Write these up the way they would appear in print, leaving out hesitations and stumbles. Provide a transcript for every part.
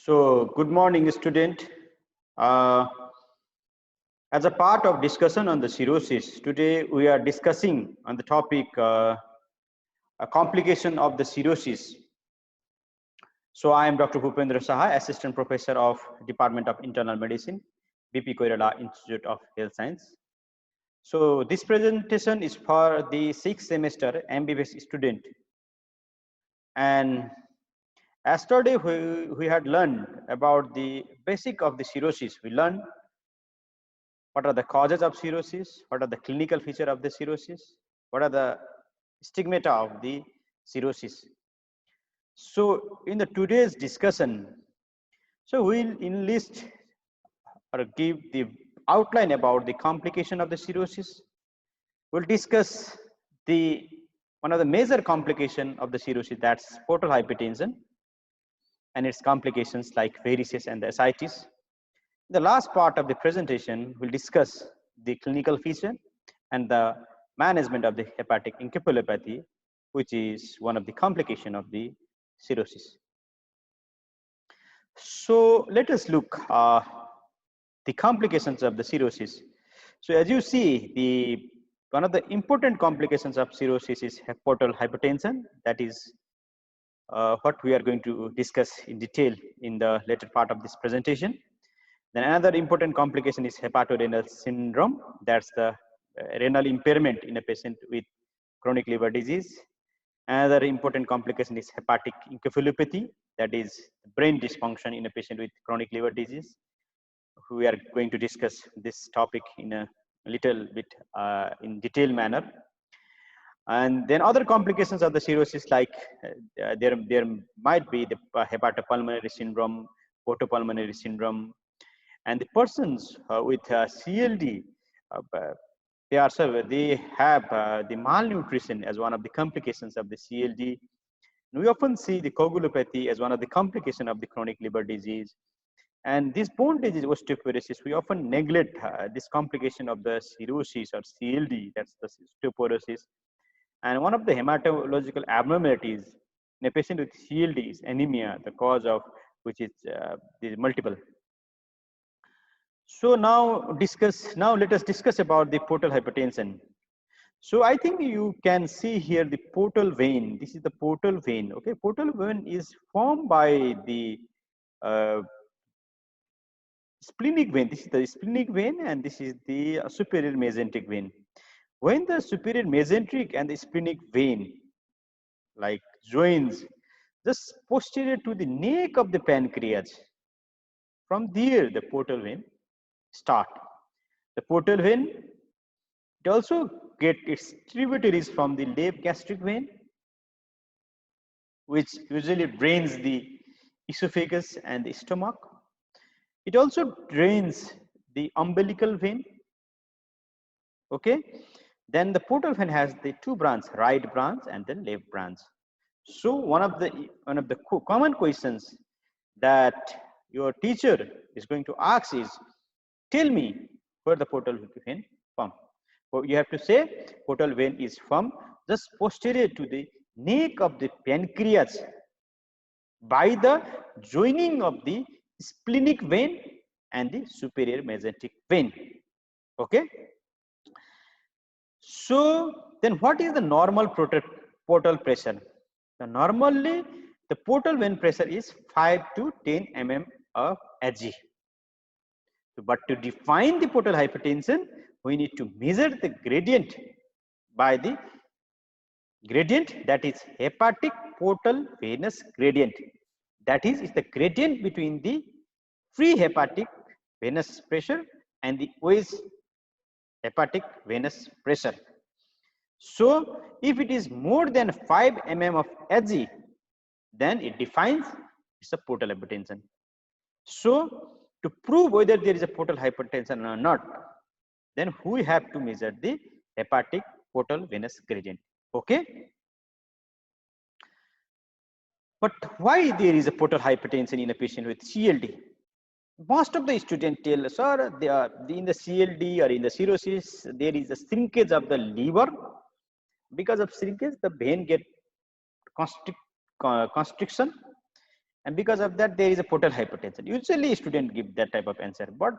So, good morning, student. Uh, as a part of discussion on the cirrhosis, today we are discussing on the topic a complication of the cirrhosis. So, I am Dr. Bhupendra Saha, Assistant Professor of Department of Internal Medicine, BP Koirala Institute of Health Science. So, this presentation is for the 6th semester MBBS student. And yesterday we had learned about the basic of the cirrhosis. We learned what are the causes of cirrhosis, what are the clinical feature of the cirrhosis, what are the stigmata of the cirrhosis. So in the today's discussion, so we'll enlist or give the outline about the complication of the cirrhosis. We'll discuss the one of the major complication of the cirrhosis, that's portal hypertension and its complications like varices and the ascites. The last part of the presentation will discuss the clinical feature and the management of the hepatic encephalopathy, which is one of the complications of the cirrhosis. So let us look the complications of the cirrhosis. So as you see, one of the important complications of cirrhosis is portal hypertension. That is what we are going to discuss in detail in the later part of this presentation. Then another important complication is hepatorenal syndrome. That's the renal impairment in a patient with chronic liver disease. Another important complication is hepatic encephalopathy. That is brain dysfunction in a patient with chronic liver disease. We are going to discuss this topic in a little bit in detailed manner. And then other complications of the cirrhosis, like there might be the hepatopulmonary syndrome, portopulmonary syndrome, and the persons with CLD, they have the malnutrition as one of the complications of the CLD. And we often see the coagulopathy as one of the complications of the chronic liver disease. And this bone disease, osteoporosis, we often neglect this complication of the cirrhosis or CLD, that's the osteoporosis. And one of the hematological abnormalities in a patient with CLD is anemia, the cause of which is multiple. So now let us discuss about the portal hypertension. So I think you can see here the portal vein. This is the portal vein. Okay, portal vein is formed by the splenic vein. This is the splenic vein, and this is the superior mesenteric vein. When the superior mesenteric and the splenic vein like joins just posterior to the neck of the pancreas, from there the portal vein start. The portal vein, it also get its tributaries from the left gastric vein, which usually drains the esophagus and the stomach. It also drains the umbilical vein. Okay, then the portal vein has the two branches, right branch and then left branch. So one of the common questions that your teacher is going to ask is, tell me where the portal vein formed. So you have to say portal vein is formed just posterior to the neck of the pancreas by the joining of the splenic vein and the superior mesenteric vein. Okay. So then what is the normal portal pressure? So normally the portal vein pressure is 5 to 10 mm of Hg. But to define the portal hypertension, we need to measure the gradient by the gradient, that is hepatic portal venous gradient. That is the gradient between the free hepatic venous pressure and the wedge hepatic venous pressure. So if it is more than 5 mm of Hg, then it defines it's a portal hypertension. So to prove whether there is a portal hypertension or not, then we have to measure the hepatic portal venous gradient. Okay. But why there is a portal hypertension in a patient with CLD? Most of the students tell us, sir, in the CLD or in the cirrhosis, there is a shrinkage of the liver. Because of shrinkage, the vein get constriction, and because of that there is a portal hypertension. Usually students give that type of answer, but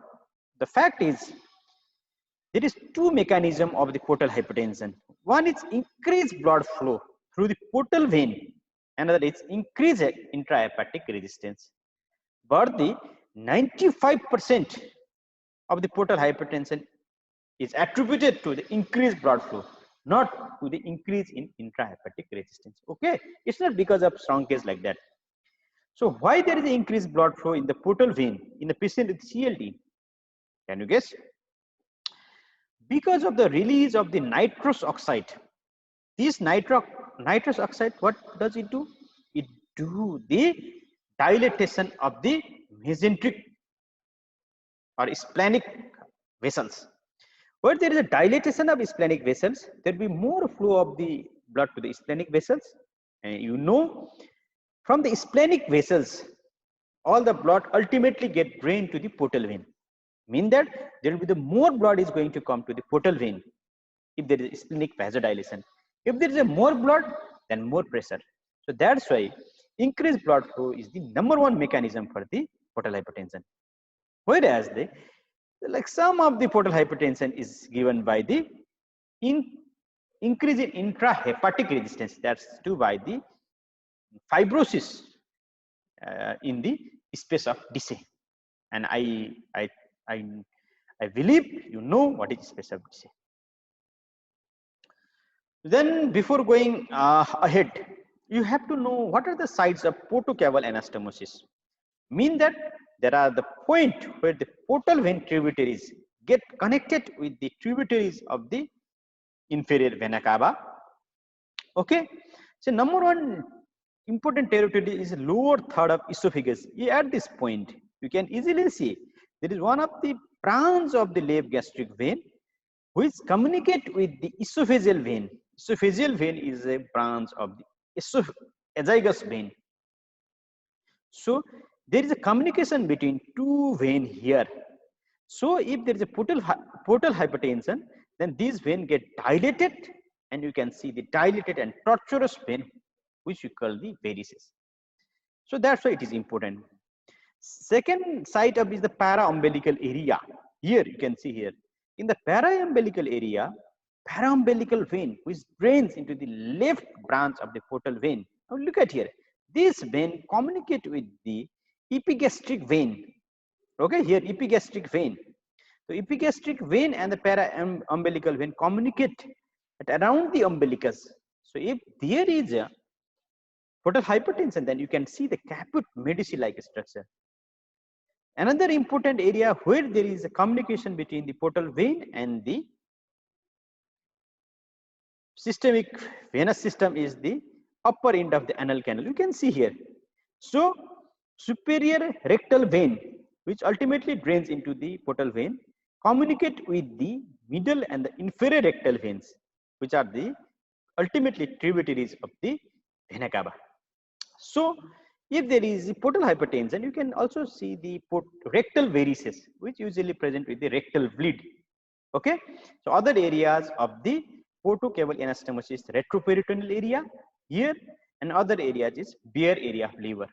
the fact is there is two mechanisms of the portal hypertension. One is increased blood flow through the portal vein, another is increased intrahepatic resistance. But the 95% of the portal hypertension is attributed to the increased blood flow, not to the increase in intrahepatic resistance. Okay, it's not because of strong case like that. So why there is increased blood flow in the portal vein in the patient with CLD? Can you guess? Because of the release of the nitrous oxide. This nitrous oxide, what does it do? It do the dilatation of the mesenteric or splenic vessels. Where there is a dilatation of splenic vessels, there will be more flow of the blood to the splenic vessels. And you know, from the splenic vessels, all the blood ultimately get drained to the portal vein. Mean that there will be the more blood is going to come to the portal vein if there is splenic vasodilation. If there is a more blood, then more pressure. So that's why increased blood flow is the #1 mechanism for the portal hypertension. Whereas like some of the portal hypertension is given by the increase in intrahepatic resistance. That's due by the fibrosis in the space of Dissay. And I believe you know what is space of Dissay. Then before going ahead, you have to know what are the sites of portocaval anastomosis. Mean that there are the point where the portal vein tributaries get connected with the tributaries of the inferior vena cava. Okay, so #1 important territory is lower third of esophagus. At this point, you can easily see there is one of the branch of the left gastric vein which communicate with the esophageal vein. Esophageal vein is a branch of the esophagus vein. So there is a communication between two veins here. So if there is a portal hypertension, then these veins get dilated, and you can see the dilated and tortuous vein, which we call the varices. So that's why it is important. Second site of is the paraumbilical area. Here you can see here in the paraumbilical area, paraumbilical vein which drains into the left branch of the portal vein. Now look at here. This vein communicate with the epigastric vein. Okay, here epigastric vein. So epigastric vein and the paraumbilical vein communicate at around the umbilicus. So if there is a portal hypertension, then you can see the caput medici-like structure. Another important area where there is a communication between the portal vein and the systemic venous system is the upper end of the anal canal. You can see here. So superior rectal vein, which ultimately drains into the portal vein, communicate with the middle and the inferior rectal veins, which are the ultimately tributaries of the vena cava. So if there is portal hypertension, you can also see the rectal varices, which usually present with the rectal bleed. Okay, so other areas of the portocaval anastomosis, retroperitoneal area here, and other areas is bare area of liver.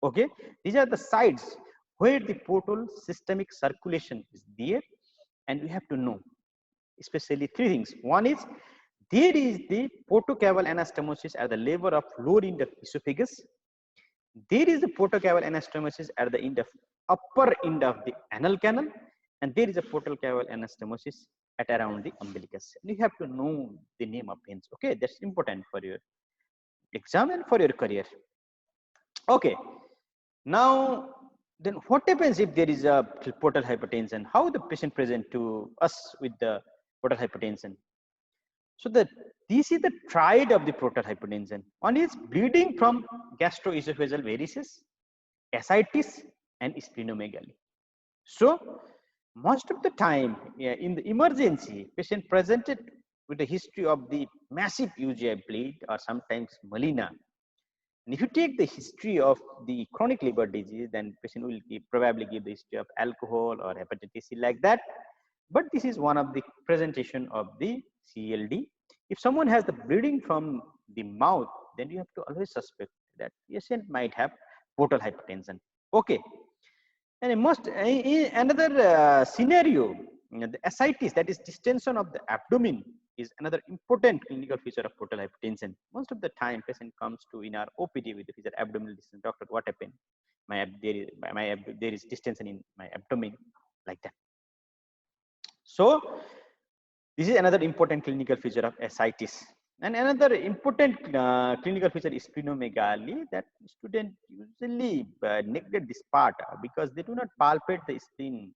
Okay, these are the sites where the portal systemic circulation is there, and we have to know especially three things. One is there is the portocaval anastomosis at the level of lower end of esophagus. There is a portocaval anastomosis at the end of upper end of the anal canal, and there is a portocaval anastomosis at around the umbilicus. You have to know the name of veins. Okay, that's important for your exam and for your career. Okay, now then what happens if there is a portal hypertension? How the patient present to us with the portal hypertension? So this is the triad of the portal hypertension. One is bleeding from gastroesophageal varices, ascites, and splenomegaly. So most of the time in the emergency, patient presented with a history of the massive UGI bleed or sometimes melena. And if you take the history of the chronic liver disease, then patient will probably give the history of alcohol or hepatitis C like that. But this is one of the presentation of the CLD. If someone has the bleeding from the mouth, then you have to always suspect that patient might have portal hypertension. Okay. And another scenario, the ascites, that is distension of the abdomen, is another important clinical feature of portal hypertension. Most of the time, patient comes to in our OPD with the feature abdominal distension. Doctor, what happened? There is distension in my abdomen, like that. So this is another important clinical feature of ascites. And another important clinical feature is splenomegaly, that students usually neglect this part because they do not palpate the spleen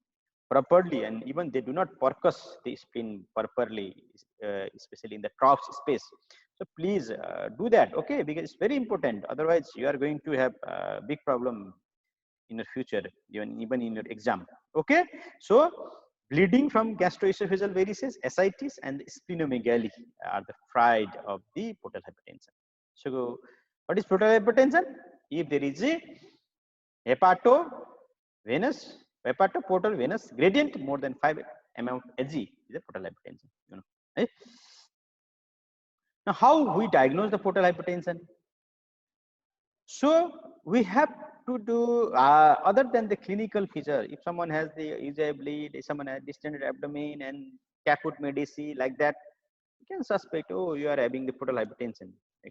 properly, and even they do not percuss the spleen properly, especially in the trough space. So please do that, okay, because it's very important. Otherwise, you are going to have a big problem in the future, even in your exam. Okay, so bleeding from gastroesophageal varices, ascites, and splenomegaly are the pride of the portal hypertension. So, what is portal hypertension? If there is a hepatoportal venous gradient more than 5 mm Hg, is a portal hypertension. You know, right? Now, how we diagnose the portal hypertension? So we have to do other than the clinical feature. If someone has the UGI bleed, if someone has distended abdomen and caput medici, like that, we can suspect, oh, you are having the portal hypertension.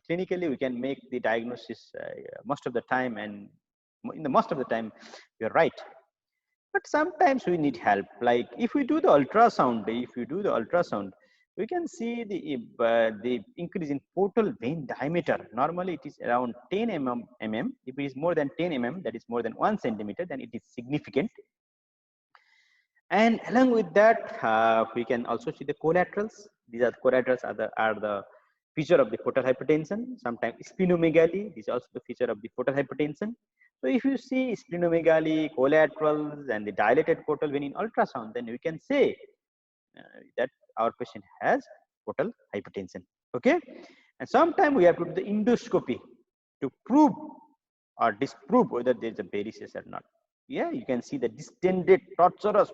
Clinically, we can make the diagnosis most of the time, and in the most of the time, you're right. But sometimes we need help. Like if we do the ultrasound, we can see the increase in portal vein diameter. Normally, it is around 10 mm. If it is more than 10 mm, that is more than 1 centimeter, then it is significant. And along with that, we can also see the collaterals. These are the collaterals are the feature of the portal hypertension. Sometimes splenomegaly, this is also the feature of the portal hypertension. So if you see splenomegaly, collaterals, and the dilated portal vein in ultrasound, then we can say that our patient has portal hypertension. Okay, and sometimes we have to do the endoscopy to prove or disprove whether there is a varices or not. Yeah, you can see the distended, tortuous,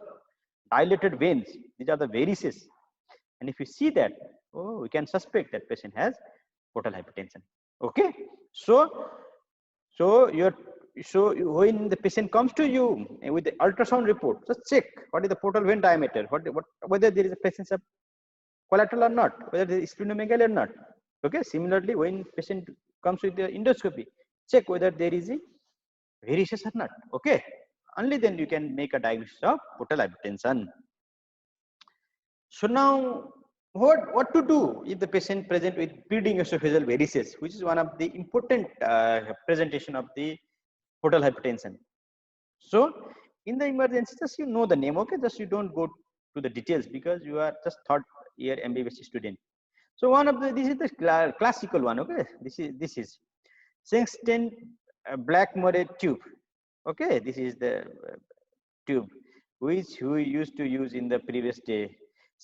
dilated veins. These are the varices, and if you see that, oh, we can suspect that patient has portal hypertension. Okay, so when the patient comes to you with the ultrasound report, just check what is the portal vein diameter, whether there is a presence of collateral or not, whether there is splenomegaly or not. Okay, similarly, when patient comes with the endoscopy, check whether there is a varices or not. Okay, only then you can make a diagnosis of portal hypertension. So now, what to do if the patient present with bleeding esophageal varices, which is one of the important presentation of the portal hypertension. So in the emergency, just you know the name, okay? Just you don't go to the details because you are just third year MBBS student. So one of the, this is the classical one, okay? This is Sengsten Blackmore tube. Okay, this is the tube which we used to use in the previous day.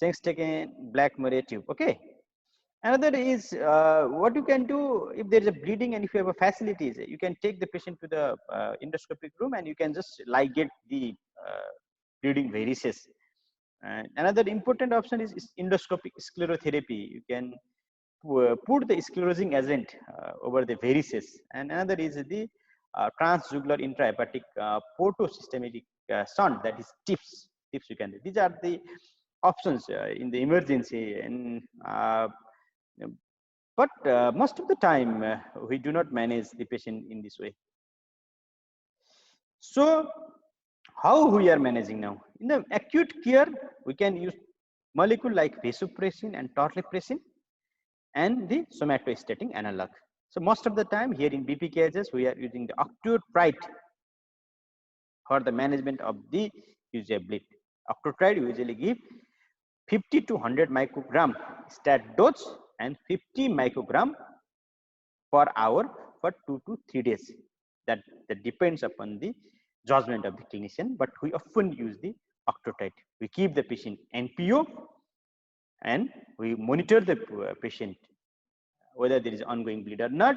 Sengsten Blackmore tube. Okay. Another is what you can do if there is a bleeding and if you have a facilities, you can take the patient to the endoscopic room and you can just ligate the bleeding varices. And another important option is endoscopic sclerotherapy. You can put the sclerosing agent over the varices. And another is the transjugular intrahepatic portosystematic shunt, that is TIPS. TIPS you can do. These are the options in the emergency, and but most of the time we do not manage the patient in this way. So how we are managing now? In the acute care, we can use molecule like vasopressin and torlepressin and the somatostatin analog. So most of the time here in BP cases, we are using the octreotide for the management of the UGI bleed. Octreotide we usually give 50 to 100 microgram stat dose and 50 microgram per hour for 2 to 3 days. That depends upon the judgment of the clinician, but we often use the octreotide. We keep the patient NPO and we monitor the patient whether there is ongoing bleed or not,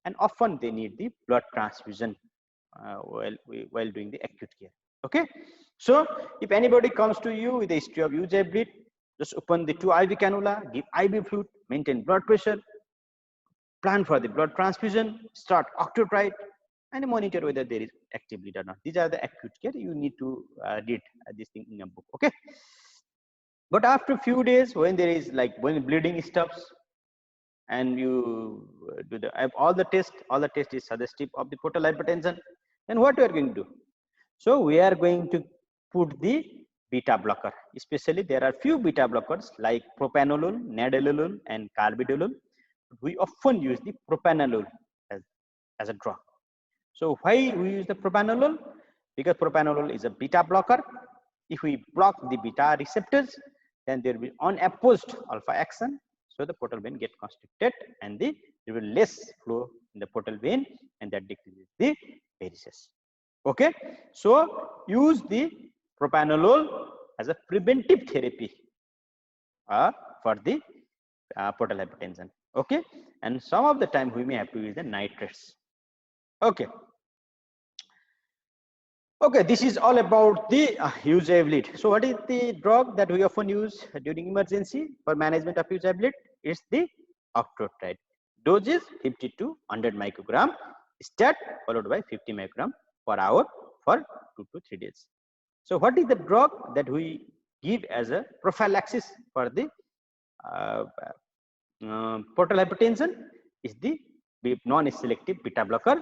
and often they need the blood transfusion while doing the acute care. Okay, so if anybody comes to you with a history of UGI bleed, just open the 2 IV cannula, give IV fluid, maintain blood pressure, plan for the blood transfusion, start octreotide, and monitor whether there is active bleed or not. These are the acute care. You need to read this thing in a book. Okay. But after a few days, when there is like when bleeding stops and you do all the test is suggestive of the portal hypertension, then what we are going to do? So we are going to put the beta blocker. Especially there are few beta blockers like propanolol, nadolol, and carvedilol. We often use the propanolol as a drug. So why we use the propanolol? Because propanolol is a beta blocker. If we block the beta receptors, then there will be unopposed alpha action. So the portal vein get constricted and there will be less flow in the portal vein, and that decreases the varices. Okay. So use the propanolol as a preventive therapy for the portal hypertension. Okay. And some of the time we may have to use the nitrates. Okay. Okay, this is all about the UGI bleed. So what is the drug that we often use during emergency for management of UGI bleed? It's the octreotide. Dose is 50 to 100 microgram, stat followed by 50 microgram per hour for 2 to 3 days. So what is the drug that we give as a prophylaxis for the portal hypertension? Is the non-selective beta blocker.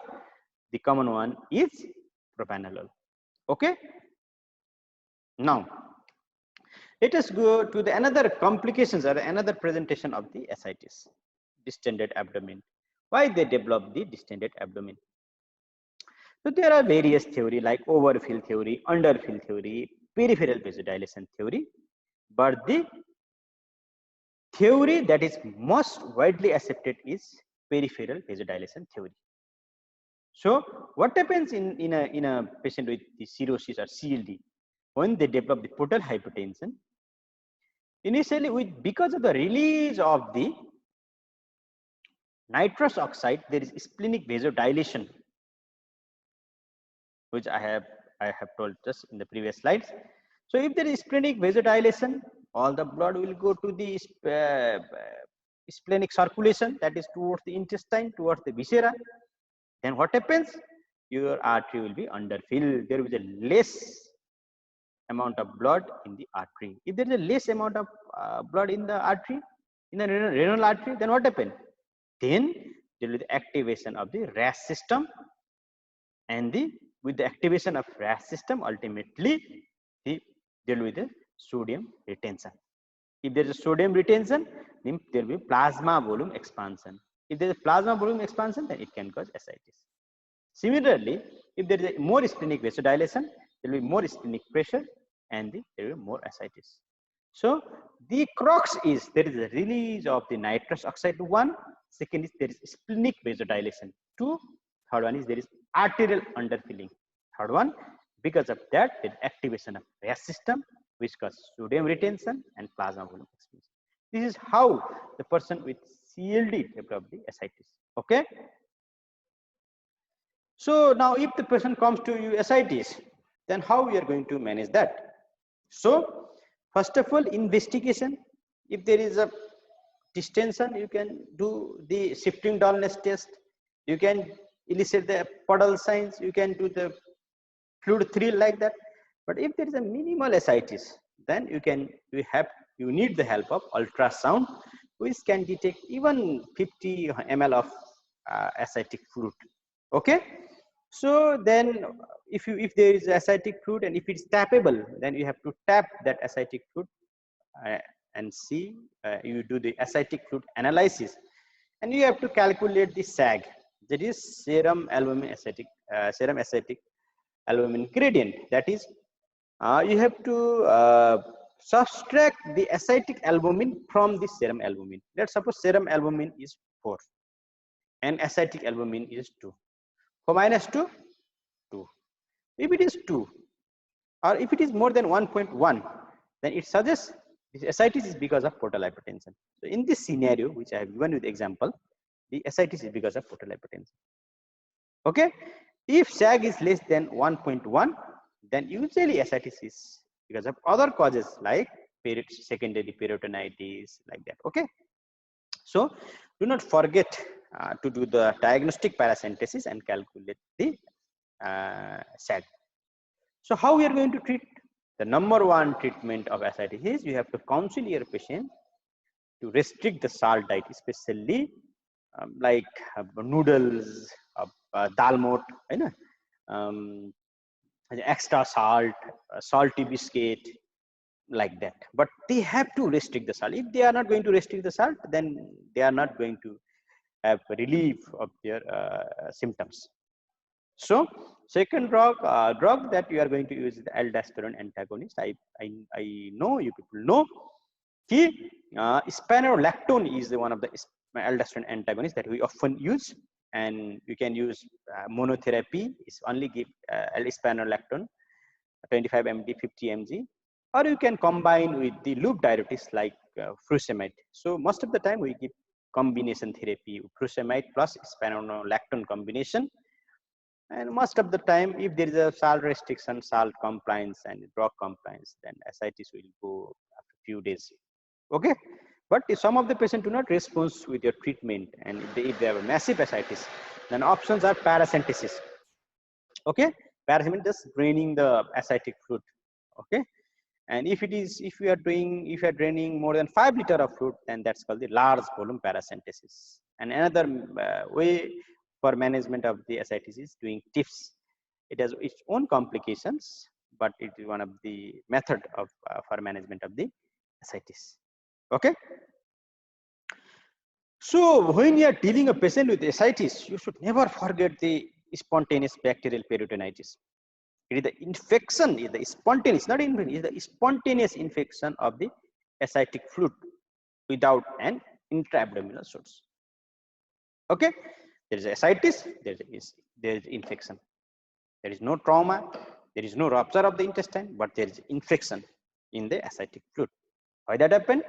The common one is propanolol. Okay. Now let us go to the another complications or another presentation of the ascites, distended abdomen. Why they develop the distended abdomen? So there are various theory like overfill theory, underfill theory, peripheral vasodilation theory, but the theory that is most widely accepted is peripheral vasodilation theory. So what happens in a patient with the cirrhosis or CLD when they develop the portal hypertension? Initially, because of the release of the nitrous oxide, there is splenic vasodilation, which I have told just in the previous slides. So if there is splenic vasodilation, all the blood will go to the splenic circulation, that is towards the intestine, towards the viscera. Then what happens? Your artery will be underfilled. There will be a less amount of blood in the artery. If there is a less amount of blood in the artery, in the renal artery, then what happens? Then there will be the activation of the RAS system, and with the activation of RAS system, ultimately there will be the sodium retention. If there is a sodium retention, then there will be plasma volume expansion. If there is a plasma volume expansion, then it can cause ascites. Similarly, if there is a more splenic vasodilation, there will be more splenic pressure and there will be more ascites. So the crux is there is a release of the nitrous oxide, 1. Second is there is splenic vasodilation, 2. Third one is there is arterial underfilling. Third one, because of that, there is activation of RAS system, which causes sodium retention and plasma volume expansion. This is how the person with CLD develop the ascites. Okay. So now if the person comes to you ascites, then how we are going to manage that? So first of all, investigation. If there is a distension, you can do the shifting dullness test. You can elicit the puddle signs. You can do the fluid thrill like that. But if there is a minimal ascites, then you need the help of ultrasound, which can detect even 50 ml of ascitic fluid. Okay. So then if there is ascitic fluid and if it's tappable, then you have to tap that ascitic fluid and see, you do the ascitic fluid analysis, and you have to calculate the SAG, that is serum albumin ascitic albumin gradient. That is, you have to subtract the ascitic albumin from the serum albumin. Let's suppose serum albumin is 4 and ascitic albumin is 2. For -2, 2. If it is 2, or if it is more than 1.1, then it suggests this ascites is because of portal hypertension. So in this scenario, which I have given with example, the ascites is because of portal hypertension. Okay. If SAG is less than 1.1, then usually ascites is because of other causes like secondary peritonitis, like that. Okay. So do not forget to do the diagnostic paracentesis and calculate the SAD. So how we are going to treat? The number one treatment of ascites is you have to counsel your patient to restrict the salt diet, especially like noodles, dal mot, extra salt, salty biscuit, like that. But they have to restrict the salt. If they are not going to restrict the salt, then they are not going to have relief of their symptoms. So second drug that you are going to use is the aldosterone antagonist. I know you people know. Spironolactone is one of the aldosterone antagonists that we often use, and you can use monotherapy. It's only give spironolactone 25 mg, 50 mg, or you can combine with the loop diuretics like furosemide. So most of the time we give combination therapy, furosemide plus spironolactone combination. And most of the time, if there is a salt restriction, salt compliance, and drug compliance, then ascites will go after a few days. Okay, but if some of the patients do not respond with your treatment, and if they have a massive ascites, then options are paracentesis. Okay, paracentesis just draining the ascitic fluid. Okay, and if you are draining more than 5 liters of fluid, then that's called the large volume paracentesis. And another way for management of the ascites is doing TIFs. It has its own complications, but it is one of the method of for management of the ascites. Okay. So when you are dealing a patient with ascites, you should never forget the spontaneous bacterial peritonitis. It is the infection, is the spontaneous, not infection, is the spontaneous infection of the ascitic fluid without an intra-abdominal source. Okay, there is ascites, there is infection. There is no trauma, there is no rupture of the intestine, but there is infection in the ascitic fluid. Why that happened?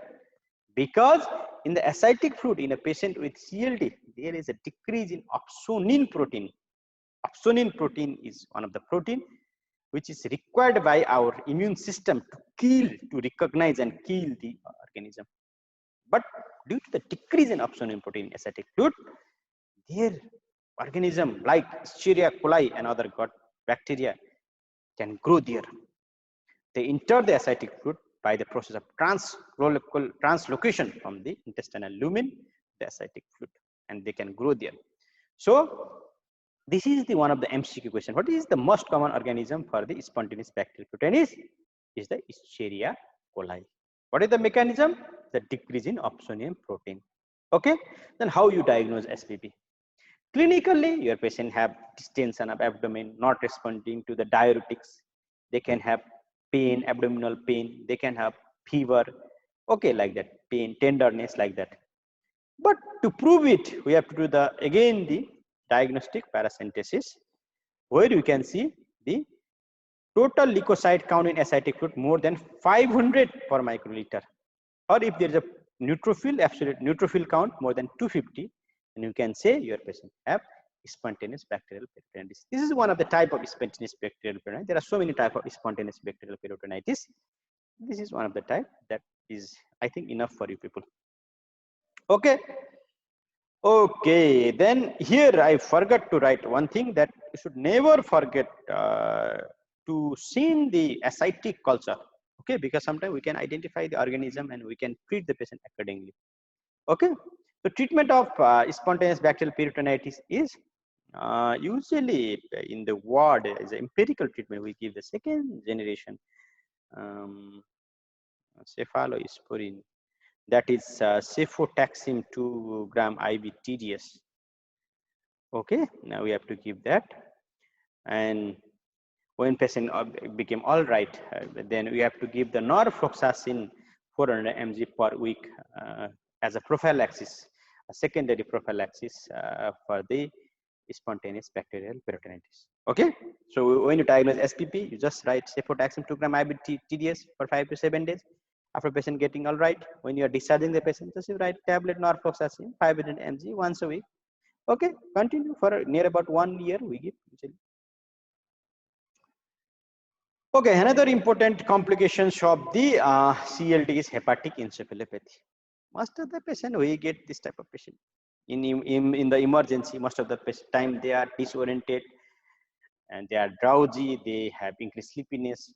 Because in the ascitic fluid in a patient with CLD, there is a decrease in opsonine protein. Opsonine protein is one of the protein which is required by our immune system to recognize and kill the organism. But due to the decrease in opsonine protein in ascitic fluid, their organism like Escherichia coli and other gut bacteria can grow there. They enter the ascitic fluid by the process of translocation from the intestinal lumen to the ascitic fluid, and they can grow there. So this is the one of the MCQ question. What is the most common organism for the spontaneous bacterial peritonitis? Is the Escherichia coli. What is the mechanism? The decrease in opsonine protein. Okay. Then how you diagnose SBP? Clinically, your patient have distension of abdomen, not responding to the diuretics. They can have pain, abdominal pain. They can have fever. Okay, like that. Pain, tenderness, like that. But to prove it, we have to do the diagnostic paracentesis, where you can see the total leukocyte count in ascitic fluid more than 500 per microliter, or if there is a neutrophil, absolute neutrophil count more than 250, and you can say your patient have spontaneous bacterial peritonitis. This is one of the type of spontaneous bacterial peritonitis. There are so many types of spontaneous bacterial peritonitis. This is one of the type that is, I think, enough for you people. Okay. Okay, then here I forgot to write one thing, that you should never forget to see the ascitic culture. Okay, because sometimes we can identify the organism and we can treat the patient accordingly. Okay, so treatment of spontaneous bacterial peritonitis is usually in the ward is an empirical treatment. We give the second generation cephalosporin, that is cefotaxime 2 gram IV TDS. Okay, now we have to give that, and when patient became all right, then we have to give the norfloxacin 400 mg per week as a prophylaxis, a secondary prophylaxis for the spontaneous bacterial peritonitis. Okay, so when you diagnose SBP, you just write cefotaxime 2 gram IV TDS for 5 to 7 days. After patient getting all right, when you are discharging the patient, just you write tablet norfloxacin 500 mg once a week. Okay, continue for near about 1 year we give usually. Okay, another important complications of the CLD is hepatic encephalopathy. Most of the patient we get this type of patient. In the emergency, most of the time they are disoriented and they are drowsy, they have increased sleepiness.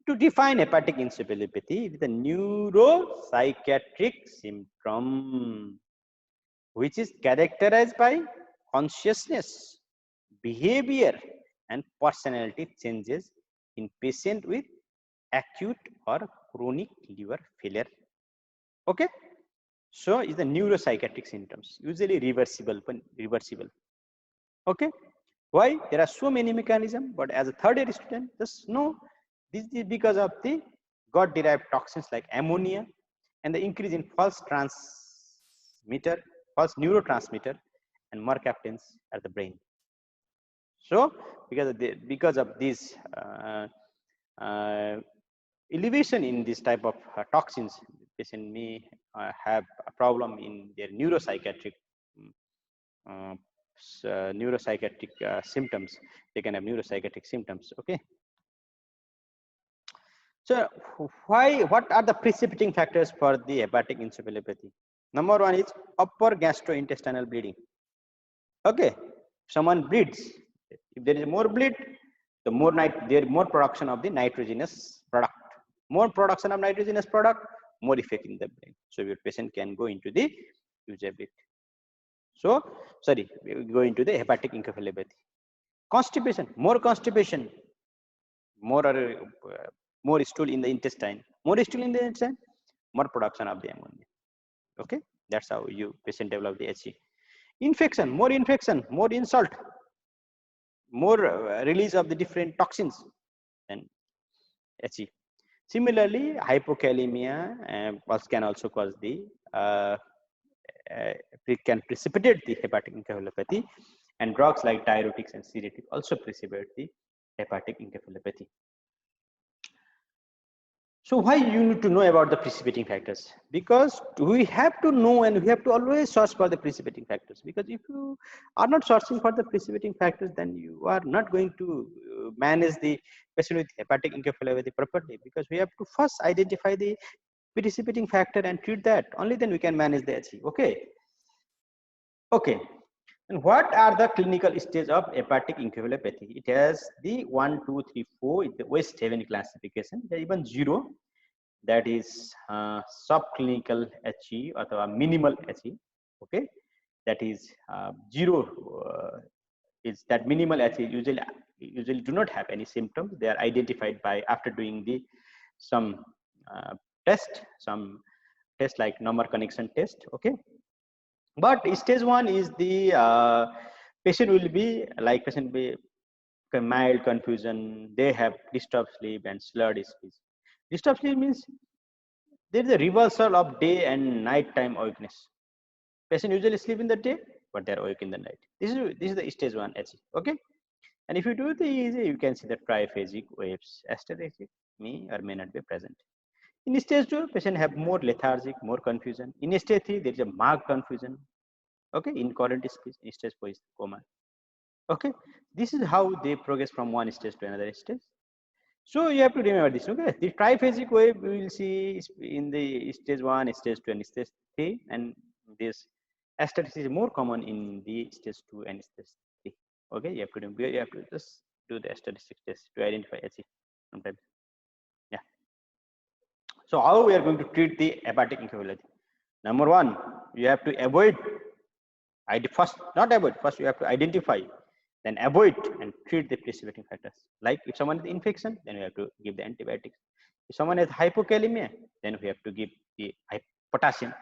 To define hepatic encephalopathy, it is a neuropsychiatric symptom which is characterized by consciousness, behavior, and personality changes in patient with acute or chronic liver failure. Okay, so it's the neuropsychiatric symptoms, usually reversible. Okay, why? There are so many mechanisms, but as a third year student, just know this is because of the gut derived toxins like ammonia and the increase in false neurotransmitter and mercaptans at the brain. So because of this elevation in this type of toxins, patient may have a problem in their neuropsychiatric symptoms. They can have neuropsychiatric symptoms. Okay. So what are the precipitating factors for the hepatic encephalopathy? Number one is upper gastrointestinal bleeding. Okay, if someone bleeds, if there is more bleed, the more production of the nitrogenous product. More production of nitrogenous product, more effect in the brain. So your patient can go into the usability. So sorry, we go into the hepatic encephalopathy. Constipation, more stool in the intestine. More stool in the intestine, more production of the ammonia. Okay, that's how you patient develop the HE. Infection, more insult, more release of the different toxins and HE. Similarly, hypokalemia can also cause the can precipitate the hepatic encephalopathy, and drugs like diuretics and sedatives also precipitate the hepatic encephalopathy. So why you need to know about the precipitating factors? Because we have to know and we have to always search for the precipitating factors. Because if you are not searching for the precipitating factors, then you are not going to manage the patient with hepatic encephalopathy properly. Because we have to first identify the precipitating factor and treat that. Only then we can manage the HE. Okay. Okay. And what are the clinical stage of hepatic encephalopathy? It has the 1, 2, 3, 4. It's the West Haven classification. There is even 0. That is subclinical HE or minimal HE. Okay, that is 0 is that minimal HE usually do not have any symptoms. They are identified by after doing the some test like number connection test. Okay, but stage 1 is the patient will be mild confusion. They have disturbed sleep and slurred speech. Disturbed sleep means there is a reversal of day and night time awakeness. Patient usually sleep in the day, but they are awake in the night. This is the stage 1 HE. Okay, and if you do the EEG, you can see the triphasic waves. Asteretic may or may not be present. In stage 2, patient have more lethargic, more confusion. In stage 3, there is a marked confusion. Okay, incoherent speech. In stage 4 is coma. Okay, this is how they progress from one stage to another stage. So you have to remember this. Okay, the triphasic wave we will see in the stage 1, stage 2, and stage 3, and this aesthetics is more common in the stage 2 and stage 3. Okay, you have to just do the statistics test to identify HE sometimes. Yeah. So how we are going to treat the hepatic encephalopathy? Number 1, you have to avoid. First you have to identify, then avoid and treat the precipitating factors. Like if someone has infection, then we have to give the antibiotics. If someone has hypokalemia, then we have to give the potassium.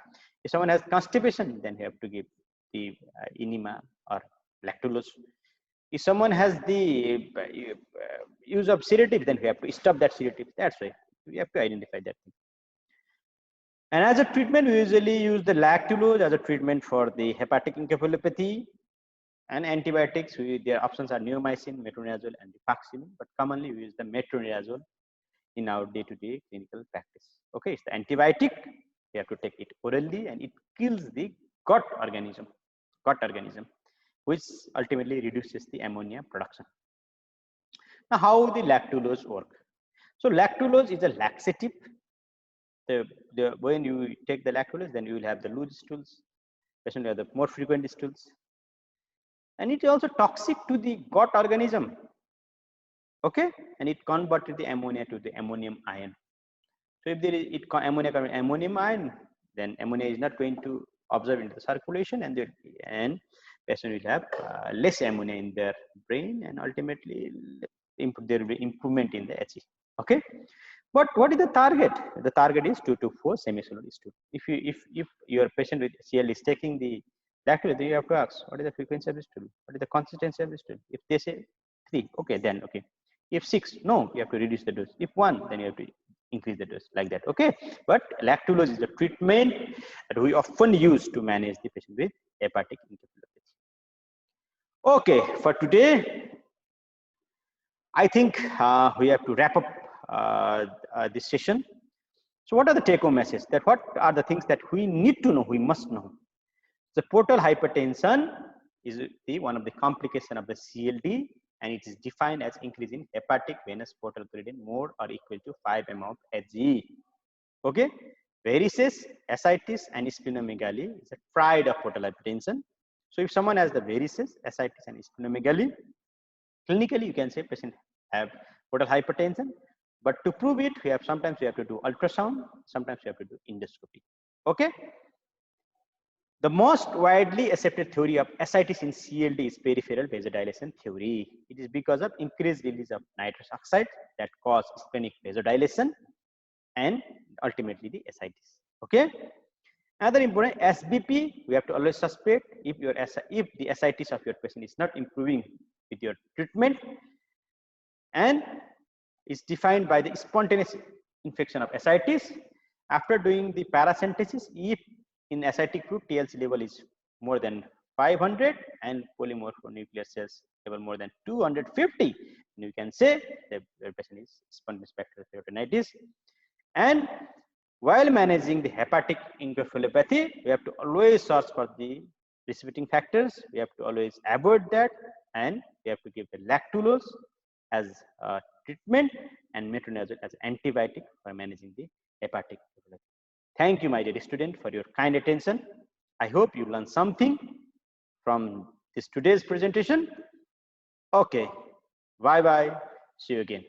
If someone has constipation, then we have to give the enema or lactulose. If someone has the use of sedative, then we have to stop that sedative. That's why we have to identify that thing. And as a treatment, we usually use the lactulose as a treatment for the hepatic encephalopathy. And antibiotics, their options are neomycin, metronidazole, and rifaximin. But commonly, we use the metronidazole in our day-to-day clinical practice. Okay, it's the antibiotic. We have to take it orally, and it kills the gut organism, which ultimately reduces the ammonia production. Now, how the lactulose work? So, lactulose is a laxative. When you take the lactulose, then you will have the loose stools. patient have the more frequent stools. And it is also toxic to the gut organism. Okay, and it converted the ammonia to the ammonium ion. So if there is ammonium ion, then ammonia is not going to absorb into the circulation, and patient will have less ammonia in their brain, and ultimately there will be improvement in the HE. Okay, but what is the target? The target is 2 to 4 semisolid stool. If your patient with CL is taking the lactulose, then you have to ask, what is the frequency of the stool? What is the consistency of the stool? If they say 3, okay, then okay. If 6, no, you have to reduce the dose. If 1, then you have to increase the dose, like that. Okay, but lactulose is the treatment that we often use to manage the patient with hepatic encephalopathy. Okay, for today, I think we have to wrap up this session. So what are the take-home messages? That what are the things that we need to know, we must know? The portal hypertension is one of the complications of the CLD, and it is defined as increase in hepatic venous portal creatinine more or equal to 5 mm of Hg. Okay, varices, ascites, and splenomegaly is a triad of portal hypertension. So if someone has the varices, ascites, and splenomegaly, clinically you can say patient have portal hypertension, but to prove it, sometimes we have to do ultrasound, sometimes we have to do endoscopy. Okay. The most widely accepted theory of ascites in CLD is peripheral vasodilation theory. It is because of increased release of nitrous oxide that cause splenic vasodilation and ultimately the ascites. Okay. Another important, SBP, we have to always suspect if the ascites of your patient is not improving with your treatment, and is defined by the spontaneous infection of ascites. After doing the paracentesis, if in ascitic group TLC level is more than 500 and polymorphonuclear cells level more than 250, you can say the patient is spontaneous bacterial peritonitis. And while managing the hepatic encephalopathy, we have to always search for the precipitating factors. We have to always avoid that, and we have to give the lactulose as treatment and metronidazole as antibiotic for managing the hepatic encephalopathy. Thank you, my dear student, for your kind attention. I hope you learned something from this today's presentation. Okay, bye-bye. See you again.